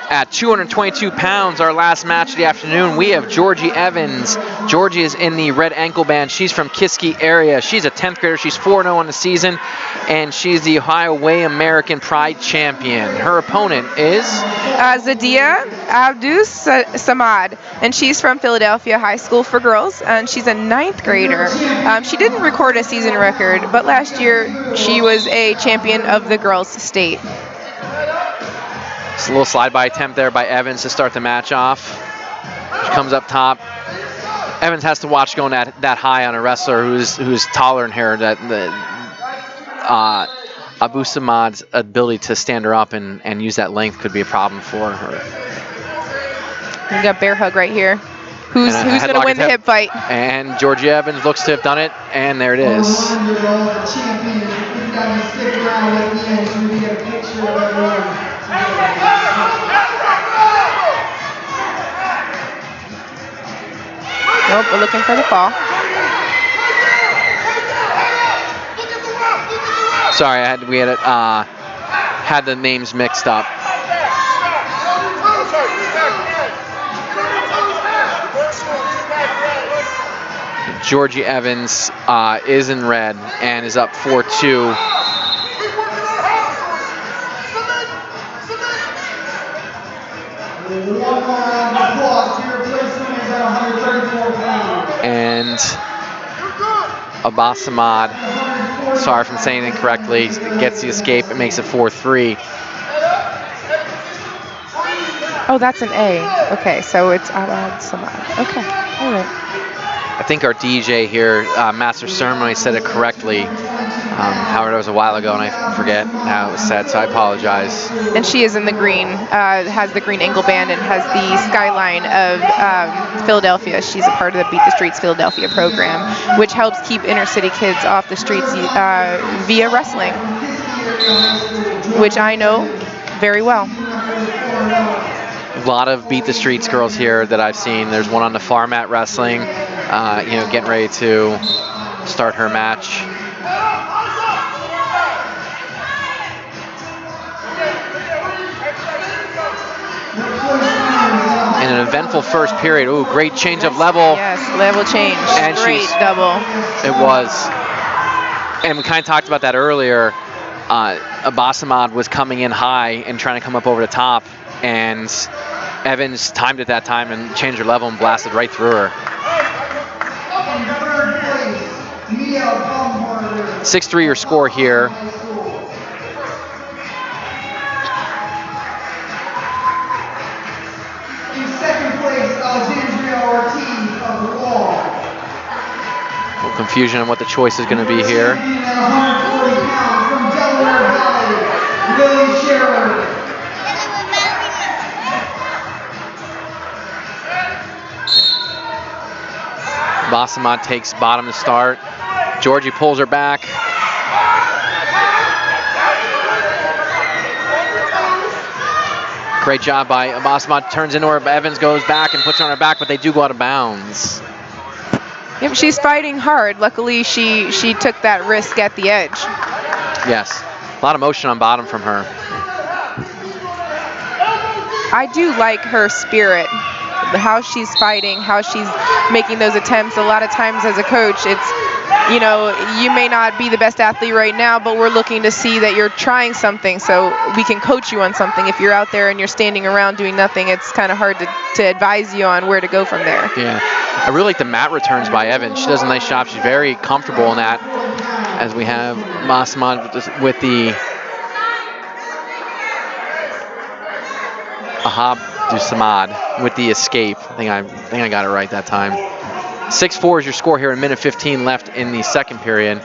At 222 pounds, our last match of the afternoon, we have Jorgie Evans. Jorgie is in the red ankle band. She's from Kiski area. She's a 10th grader. She's 4-0 on the season, and she's the Ohio Way American Pride champion. Her opponent is Zaheeda Ahabdussamad, and she's from Philadelphia High School for Girls, and she's a 9th grader. She didn't record a season record, but last year she was a champion of the girls' state. Just a little slide-by attempt there by Evans to start the match off. She comes up top. Evans has to watch going that high on a wrestler who's taller than her. Ahabdussamad's ability to stand her up and use that length could be a problem for her. We got bear hug right here. Who's going to win the hip fight? And Jorgie Evans looks to have done it, and there it is. Nope, we're looking for the fall. Sorry, we had the names mixed up. Jorgie Evans is in red and is up 4-2. And Ahabdussamad, sorry if I'm saying it incorrectly, gets the escape. It makes it 4-3. Oh, that's an A. Okay, so it's Ahabdussamad. Okay, all right. I think our DJ here, Master Ceremony, said it correctly. However, that was a while ago, and I forget how it was said, so I apologize. And she is in the green, has the green ankle band and has the skyline of Philadelphia. She's a part of the Beat the Streets Philadelphia program, which helps keep inner city kids off the streets via wrestling, which I know very well. A lot of Beat the Streets girls here that I've seen. There's one on the far mat wrestling, getting ready to start her match. In an eventful first period. Ooh, great change of level. Yes, level change. And great double. It was. And we kind of talked about that earlier. Ahabdussamad was coming in high and trying to come up over the top, and Evans timed it that time and changed her level and blasted right through her. 6-3 your score here. A little confusion on what the choice is going to be here. Ahabdussamad takes bottom to start. Jorgie pulls her back. Great job by Ahabdussamad. Turns into her. Evans goes back and puts her on her back, but they do go out of bounds. Yep, she's fighting hard. Luckily, she took that risk at the edge. Yes, a lot of motion on bottom from her. I do like her spirit, how she's fighting, how she's making those attempts. A lot of times as a coach, it's, you may not be the best athlete right now, but we're looking to see that you're trying something so we can coach you on something. If you're out there and you're standing around doing nothing, it's kind of hard to advise you on where to go from there. Yeah, I really like the mat returns by Evans. She does a nice job. She's very comfortable in that, as we have Ahabdussamad with the Ahabdussamad with the escape. I think I got it right that time. 6-4 is your score here. A minute 15 left in the second period.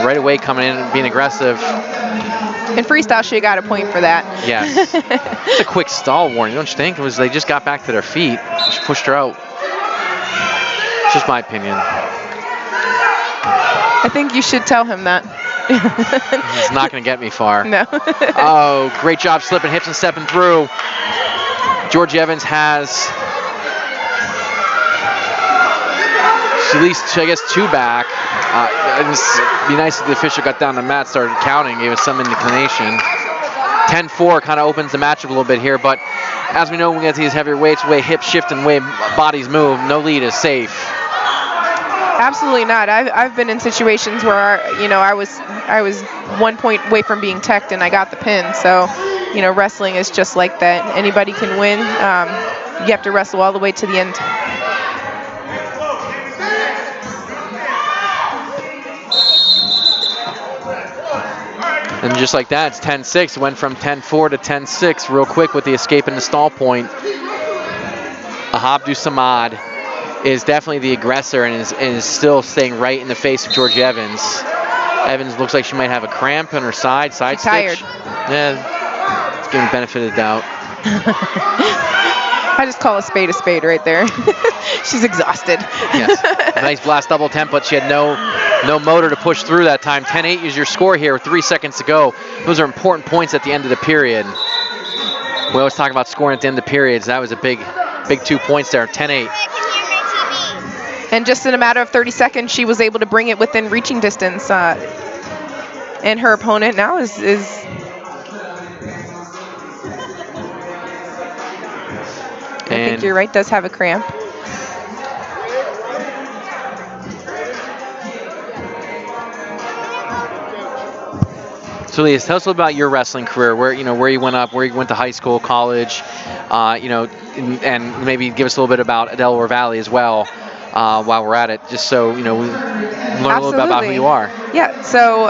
Right away coming in and being aggressive. In freestyle, she got a point for that. Yes. It's a quick stall warning, don't you think? It was they just got back to their feet. She pushed her out. Just my opinion. I think you should tell him that. He's not going to get me far. No. Oh, great job slipping hips and stepping through. Jorgie Evans has at least, I guess, 2 back. It would be nice if the official got down the mat, started counting, gave us some inclination. 10-4 kind of opens the matchup a little bit here, but as we know, when we get to these heavier weights, way hips shift and way bodies move, no lead is safe. Absolutely not. I've been in situations where I was 1 point away from being teched and I got the pin. So, wrestling is just like that. Anybody can win. You have to wrestle all the way to the end. And just like that, it's 10-6. Went from 10-4 to 10-6 real quick with the escape and the stall point. Ahabdussamad is definitely the aggressor and is still staying right in the face of Jorgie Evans. Evans looks like she might have a cramp on her side stitch. Tired. Yeah, it's giving benefit of the doubt. I just call a spade right there. She's exhausted. Yes, nice blast double attempt, but she had no motor to push through that time. 10-8 is your score here with 3 seconds to go. Those are important points at the end of the period. We always talk about scoring at the end of the periods. That was a big 2 points there, 10-8. And just in a matter of 30 seconds, she was able to bring it within reaching distance. And her opponent now is I think you're right, does have a cramp. So Leigh, tell us a little about your wrestling career, where you went up, where you went to high school, college, and maybe give us a little bit about Delaware Valley as well while we're at it, just so we learn a little bit about who you are. Yeah, so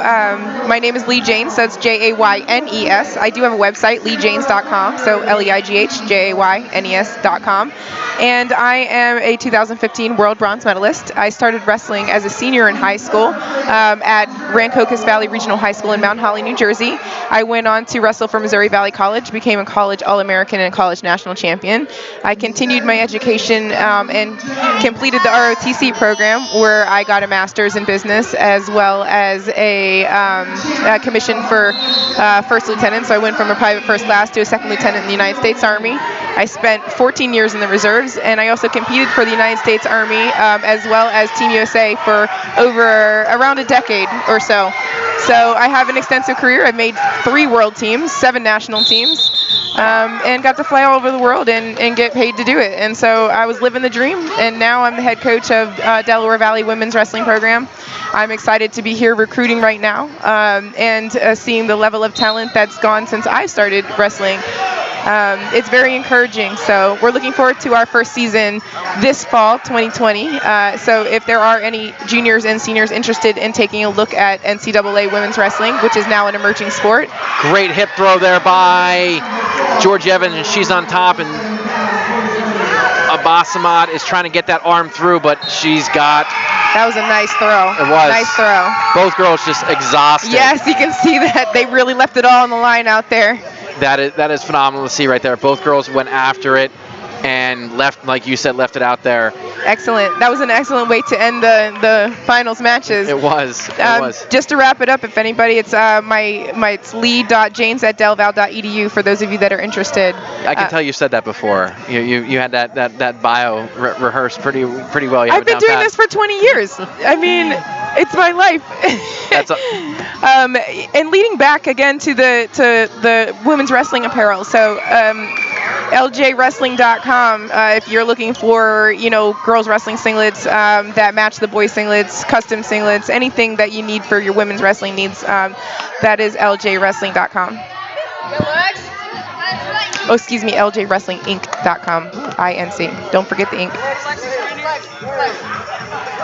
my name is Leigh Jaynes, that's Jaynes. I do have a website, leighjaynes.com, so LEIGHJAYNES.com. And I am a 2015 World Bronze Medalist. I started wrestling as a senior in high school at Rancocas Valley Regional High School in Mount Holly, New Jersey. I went on to wrestle for Missouri Valley College, became a college All-American and college national champion. I continued my education and completed the ROTC program, where I got a master's in business as well as a commission for first lieutenant. So I went from a private first class to a second lieutenant in the United States Army. I spent 14 years in the reserves, and I also competed for the United States Army as well as Team USA for around a decade or so. So I have an extensive career. I've made 3 world teams, 7 national teams, and got to fly all over the world and get paid to do it. And so I was living the dream, and now I'm the head coach of Delaware Valley Women's Wrestling Program. I'm excited to be here recruiting right now and seeing the level of talent that's gone since I started wrestling. It's very encouraging. So we're looking forward to our first season this fall, 2020. So if there are any juniors and seniors interested in taking a look at NCAA women's wrestling, which is now an emerging sport. Great hip throw there by Jorgie Evans, and she's on top, and Ahabdussamad is trying to get that arm through, but she's got... That was a nice throw. It was. Nice throw. Both girls just exhausted. Yes, you can see that. They really left it all on the line out there. That is phenomenal to see right there. Both girls went after it and left, like you said, left it out there. Excellent. That was an excellent way to end the finals matches. It was. It was. Just to wrap it up, if anybody, it's it's leigh.jaynes@delval.edu for those of you that are interested. I can tell you said that before. You had that bio rehearsed pretty well. I've been doing this for 20 years. I mean, it's my life. And leading back again to the women's wrestling apparel. So LJWrestling.com, if you're looking for, girls wrestling singlets that match the boys singlets, custom singlets, anything that you need for your women's wrestling needs, that is LJWrestling.com. Oh, excuse me, LJWrestlingInc.com, INC. Don't forget the ink.